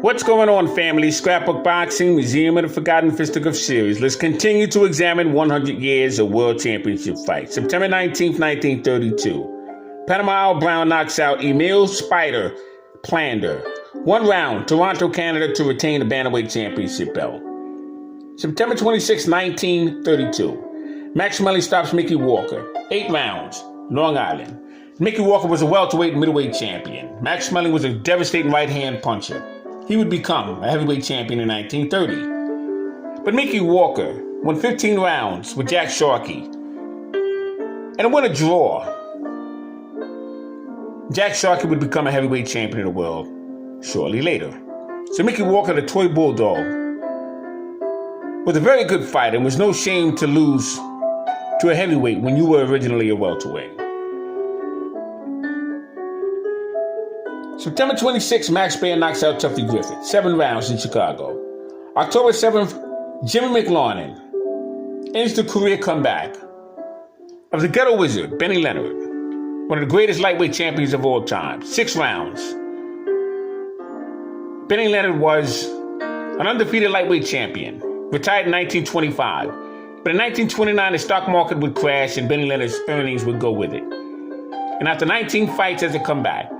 What's going on, family? Scrapbook Boxing Museum of the Forgotten Fisticuffs Series. Let's continue to examine 100 years of World Championship fights. September 19th, 1932. Panama Al Brown knocks out Emil Spider Plander. 1 round, Toronto, Canada, to retain the Bantamweight Championship belt. September 26, 1932. Max Schmeling stops Mickey Walker. 8 rounds, Long Island. Mickey Walker was a welterweight and middleweight champion. Max Schmeling was a devastating right-hand puncher. He would become a heavyweight champion in 1930. But Mickey Walker won 15 rounds with Jack Sharkey. And it won a draw. Jack Sharkey would become a heavyweight champion of the world shortly later. So Mickey Walker, the toy bulldog, was a very good fighter and was no shame to lose to a heavyweight when you were originally a welterweight. September 26th, Max Baer knocks out Tuffy Griffith. 7 rounds in Chicago. October 7th, Jimmy McLarnin ends the career comeback of the ghetto wizard, Benny Leonard, one of the greatest lightweight champions of all time. 6 rounds. Benny Leonard was an undefeated lightweight champion, retired in 1925. But in 1929, the stock market would crash and Benny Leonard's earnings would go with it. And after 19 fights as a comeback,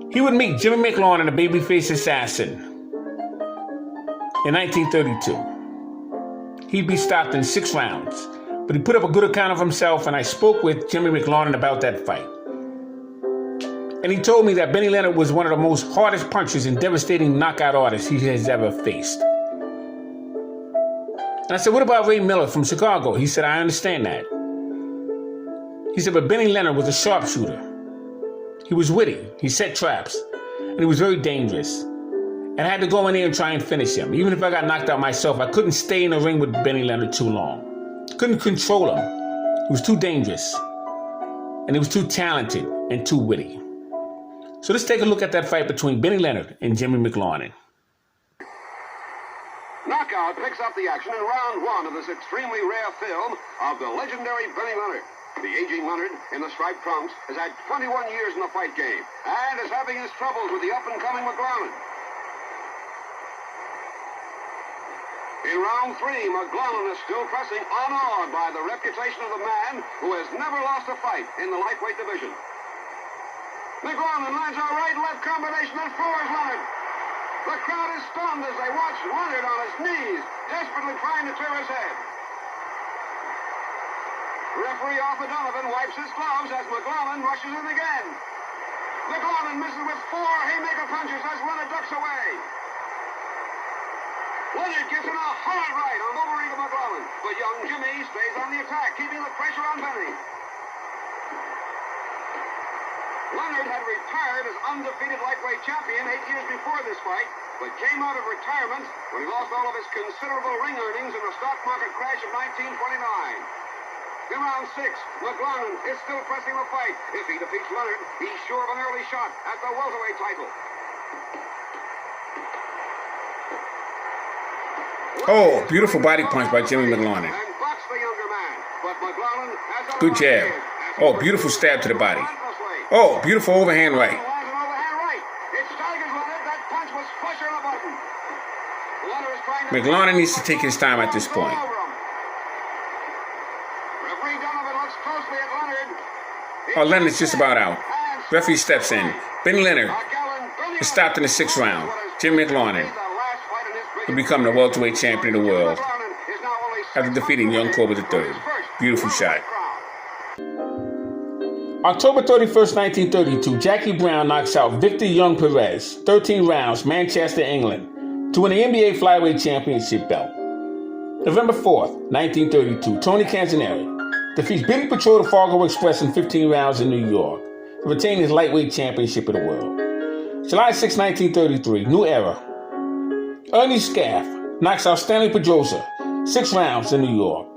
he would meet Jimmy McLarnin, the babyface assassin, in 1932. He'd be stopped in 6 rounds, but he put up a good account of himself, and I spoke with Jimmy McLarnin about that fight. And he told me that Benny Leonard was one of the most hardest punchers and devastating knockout artists he has ever faced. And I said, what about Ray Miller from Chicago? He said, I understand that. He said, but Benny Leonard was a sharpshooter. He was witty, he set traps, and he was very dangerous. And I had to go in there and try and finish him. Even if I got knocked out myself, I couldn't stay in the ring with Benny Leonard too long. Couldn't control him. He was too dangerous. And he was too talented and too witty. So let's take a look at that fight between Benny Leonard and Jimmy McLarnin. Knockout picks up the action in round 1 of this extremely rare film of the legendary Benny Leonard. The aging Leonard in the striped trunks has had 21 years in the fight game and is having his troubles with the up-and-coming McLarnin. In round 3, McLarnin is still pressing unawed by the reputation of the man who has never lost a fight in the lightweight division. McLarnin lands a right-left combination that floors Leonard. The crowd is stunned as they watch Leonard on his knees, desperately trying to clear his head. Referee Arthur Donovan wipes his gloves as McLarnin rushes in again. McLarnin misses with 4 haymaker punches as Leonard ducks away. Leonard gives him a hard right on overeager McLarnin, but young Jimmy stays on the attack, keeping the pressure on Benny. Leonard had retired as undefeated lightweight champion 8 years before this fight, but came out of retirement when he lost all of his considerable ring earnings in the stock market crash of 1929. In round 6, McLarnin is still pressing the fight. If he defeats Leonard, he's sure of an early shot at the welterweight title. Oh, beautiful body punch by Jimmy McLarnin. Good jab. Oh, beautiful stab to the body. Oh, beautiful overhand right. McLarnin needs to take his time at this point. Oh, Leonard's just about out. Referee steps in. Benny Leonard is stopped in the 6th round. Jimmy McLarnin will become the welterweight champion of the world after defeating young Corbett III. Beautiful shot. October 31st, 1932, Jackie Brown knocks out Victor Young Perez, 13 rounds, Manchester, England, to win the NBA Flyweight Championship belt. November 4th, 1932, Tony Canzoneri defeats Billy Patrol of Fargo Express in 15 rounds in New York to retain his lightweight championship of the world. July 6, 1933, New Era. Ernie Scaff knocks out Stanley Pedrosa, 6 rounds in New York.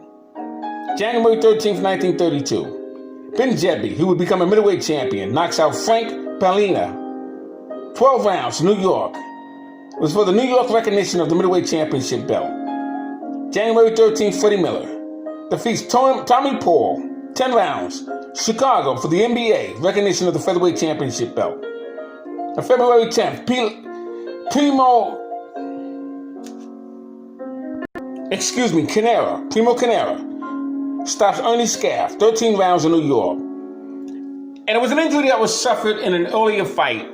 January 13, 1932, Ben Jedby, who would become a middleweight champion, knocks out Frank Palina, 12 rounds in New York. It was for the New York recognition of the middleweight championship belt. January 13, Freddie Miller defeats Tommy Paul, 10 rounds, Chicago, for the NBA recognition of the featherweight championship belt. On February 10th, Primo Canera stops Ernie Scaff, 13 rounds in New York. And it was an injury that was suffered in an earlier fight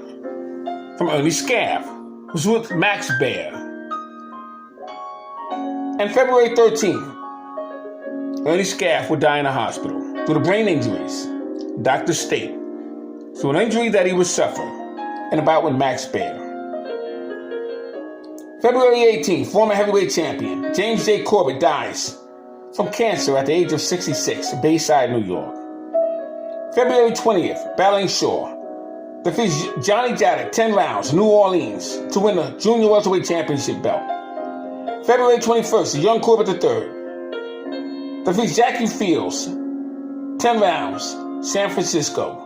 from Ernie Scaff. It was with Max Baer. And February 13th, Ernie Scaff would die in a hospital due to brain injuries. Doctors state. So an injury that he would suffer in a bout with Max Baer. February 18th, former heavyweight champion James J. Corbett dies from cancer at the age of 66, Bayside, New York. February 20th, Baer Shaw defeats Johnny Jadek 10 rounds, New Orleans, to win the Junior Welterweight Championship belt. February 21st, young Corbett III defeats Jackie Fields 10 rounds, San Francisco,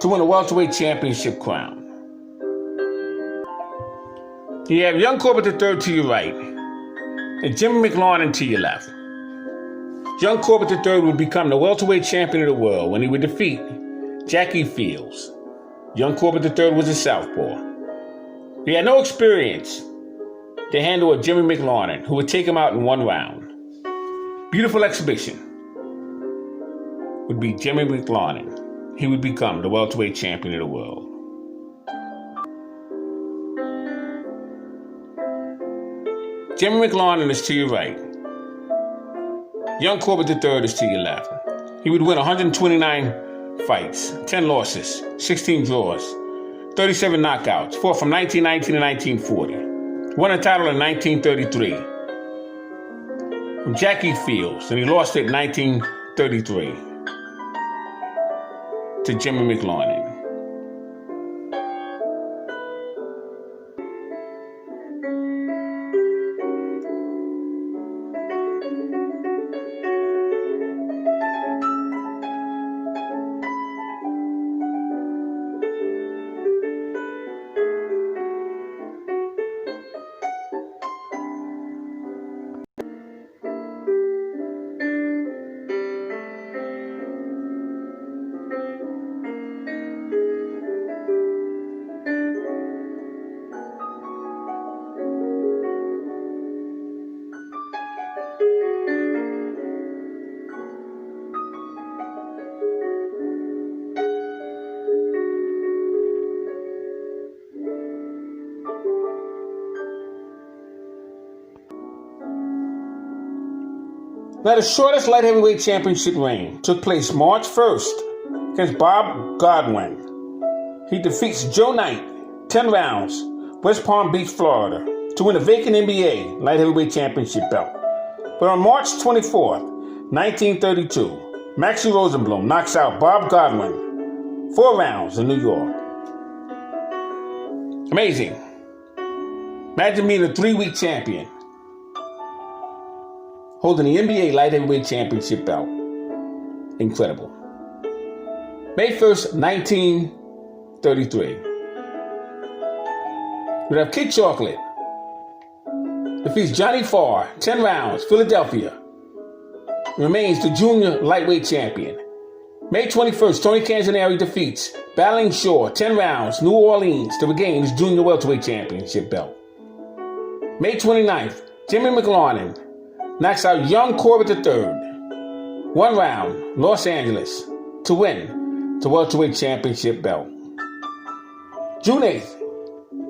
to win a Welterweight Championship crown. You have young Corbett III to your right and Jimmy McLarnin to your left. Young Corbett III would become the welterweight champion of the world when he would defeat Jackie Fields. Young Corbett III was a southpaw. He had no experience to handle a Jimmy McLarnin, who would take him out in 1 round. Beautiful exhibition would be Jimmy McLarnin. He would become the welterweight champion of the world. Jimmy McLarnin is to your right. Young Corbett III is to your left. He would win 129 fights, 10 losses, 16 draws, 37 knockouts, fought from 1919 to 1940. Won a title in 1933 from Jackie Fields, and he lost it in 1933 to Jimmy McLarnin. Now, the shortest light heavyweight championship reign took place March 1st against Bob Godwin. He defeats Joe Knight, 10 rounds, West Palm Beach, Florida, to win a vacant NBA light heavyweight championship belt. But on March 24th, 1932, Maxie Rosenblum knocks out Bob Godwin 4 rounds in New York. Amazing. Imagine being a 3-week champion, holding the NBA Light Heavyweight Championship belt. Incredible. May 1st, 1933. We have Kid Chocolate defeats Johnny Farr, 10 rounds, Philadelphia. Remains the junior lightweight champion. May 21st, Tony Canzoneri defeats Baer Shaw, 10 rounds, New Orleans, to regain his junior welterweight championship belt. May 29th, Jimmy McLarnin knocks out young Corbett III, 1 round, Los Angeles, to win the welterweight championship belt. June 8th,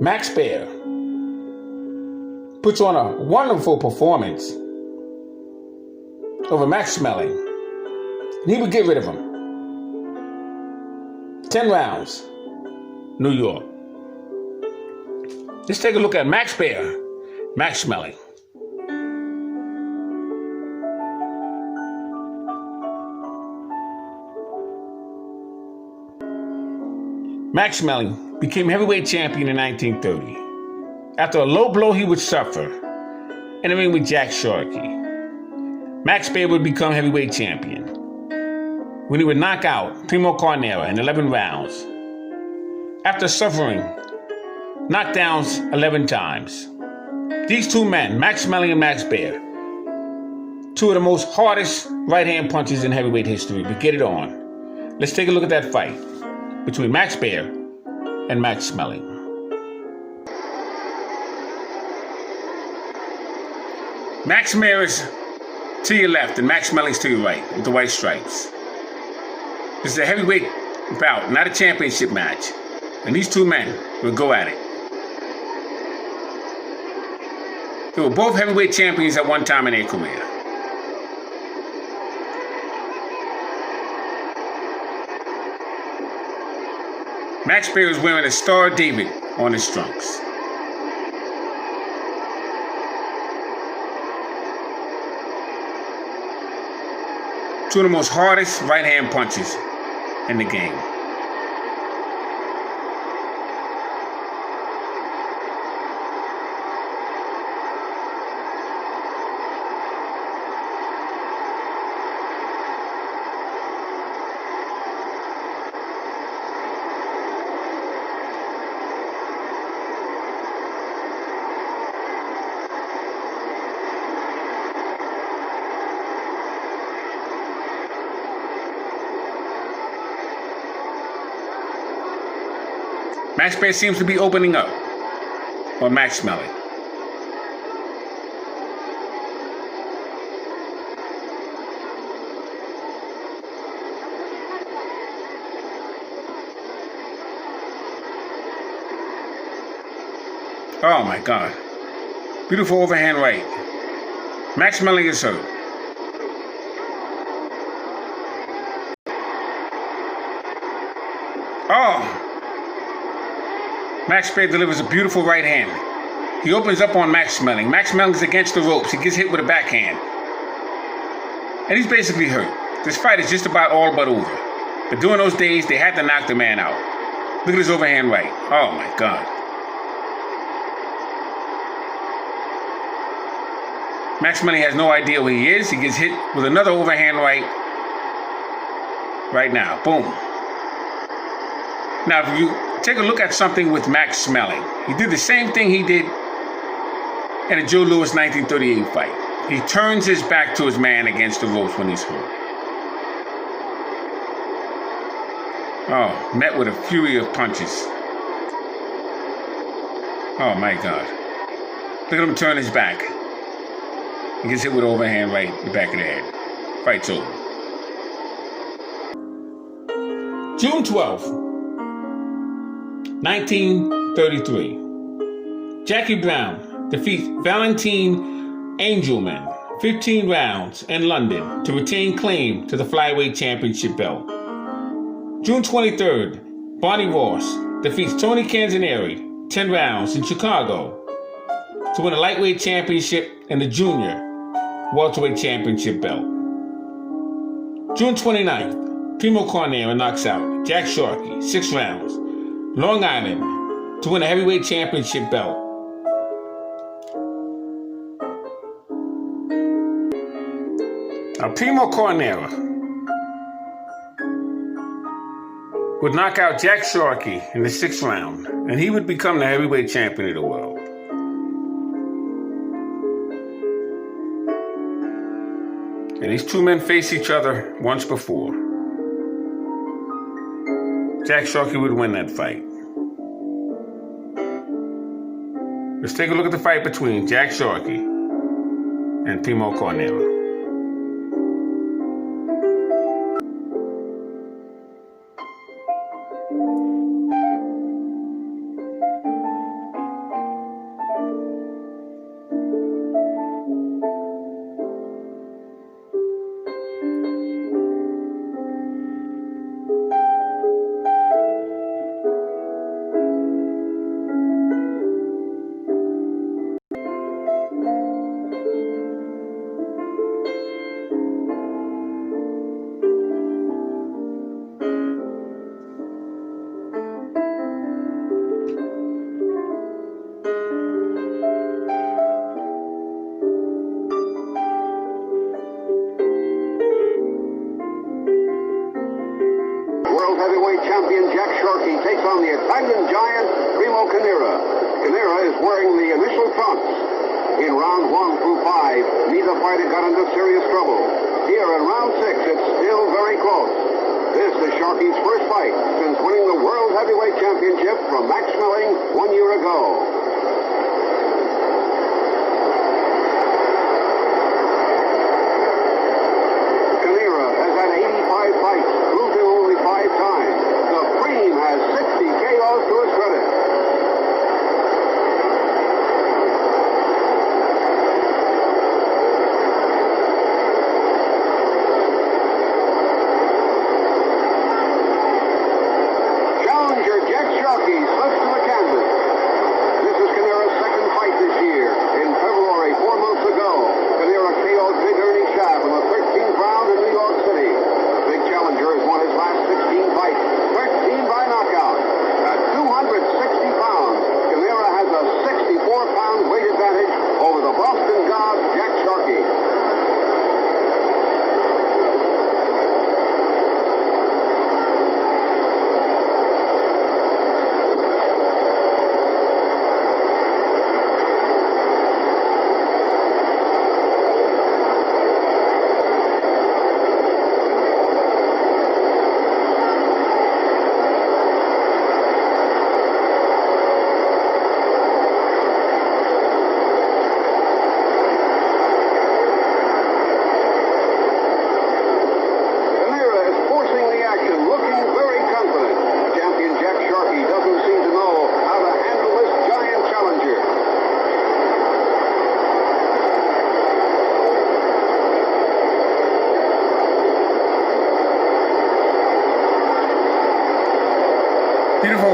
Max Baer puts on a wonderful performance over Max Schmeling, and he would get rid of him. 10 rounds, New York. Let's take a look at Max Baer, Max Schmeling. Max Schmeling became heavyweight champion in 1930 after a low blow he would suffer in the ring with Jack Sharkey. Max Baer would become heavyweight champion when he would knock out Primo Carnera in 11 rounds after suffering knockdowns 11 times. These two men, Max Schmeling and Max Baer, two of the most hardest right-hand punches in heavyweight history, but get it on. Let's take a look at that fight between Max Baer and Max Schmeling. Max Baer is to your left and Max Schmeling's to your right with the white stripes. This is a heavyweight bout, not a championship match. And these two men will go at it. They were both heavyweight champions at one time in their career. Max Baer is wearing a Star of David on his trunks. Two of the most hardest right-hand punches in the game. Max Baer seems to be opening up on Max Schmeling. Oh my God. Beautiful overhand right. Max Schmeling is hurt. Oh! Max Baer delivers a beautiful right hand. He opens up on Max Schmeling. Max Schmeling is against the ropes. He gets hit with a backhand. And he's basically hurt. This fight is just about all but over. But during those days, they had to knock the man out. Look at his overhand right. Oh my God. Max Schmeling has no idea where he is. He gets hit with another overhand right. Right now. Boom. Now, if you take a look at something with Max Schmeling, he did the same thing he did in a Joe Louis 1938 fight. He turns his back to his man against the ropes when he's hurt. Oh, met with a fury of punches. Oh my God. Look at him turn his back. He gets hit with an overhand right in the back of the head. Fight's over. June 12th. 1933. Jackie Brown defeats Valentine Angelman 15 rounds in London to retain claim to the flyweight championship belt. June 23rd. Barney Ross defeats Tony Canzoneri 10 rounds in Chicago to win a lightweight championship and the junior welterweight championship belt. June 29th. Primo Carnera knocks out Jack Sharkey 6 rounds. Long Island to win a heavyweight championship belt. Now, Primo Carnera would knock out Jack Sharkey in the 6th round, and he would become the heavyweight champion of the world. And these two men faced each other once before. Jack Sharkey would win that fight. Let's take a look at the fight between Jack Sharkey and Primo Carnera. Heavyweight champion Jack Sharkey takes on the Italian giant Primo Carnera. Carnera is wearing the initial trunks. In round 1 through 5, neither fighter got into serious trouble. Here in round 6, it's still very close. This is Sharkey's first fight since winning the World Heavyweight Championship from Max Schmeling 1 year ago.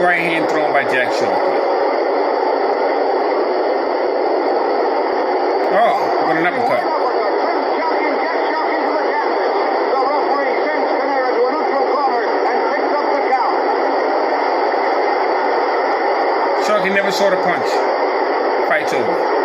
right hand thrown by Jack Sharkey. Oh, what an uppercut. Champion Jack Sharkey to the canvas. The referee sends Canara to a neutral corner and picks up the count. Sharkey never saw the punch. Fight's over.